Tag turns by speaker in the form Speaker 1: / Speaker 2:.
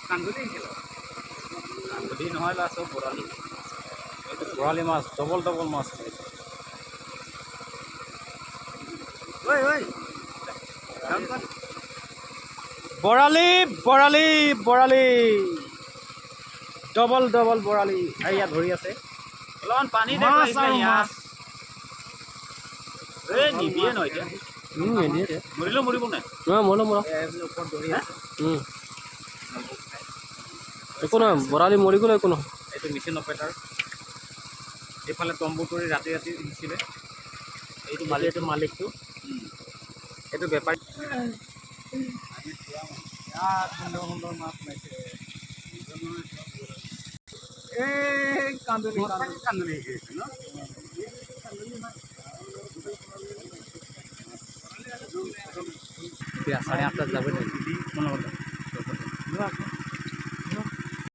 Speaker 1: কান্দুলি নহয় লাষ্ট বৰালি এইটো বৰালি মাছ ডবল মাছ বৰালি ডবল বৰালি ইয়াত ধৰি আছে অলপমান পানী নিবিয়ে নহয় এতিয়া মৰিব নাই
Speaker 2: একো নহয় বৰালি মৰি গ'লে একো নহয়
Speaker 1: এইটো মেচিন অপাৰেটাৰ এইফালে তম্বু তৰি ৰাতি দিছিলে এইটো মালিকটো এইটো বেপাৰী সুন্দৰ মাছ পাইছে কান্দুলি ন এতিয়া 8:30 যাব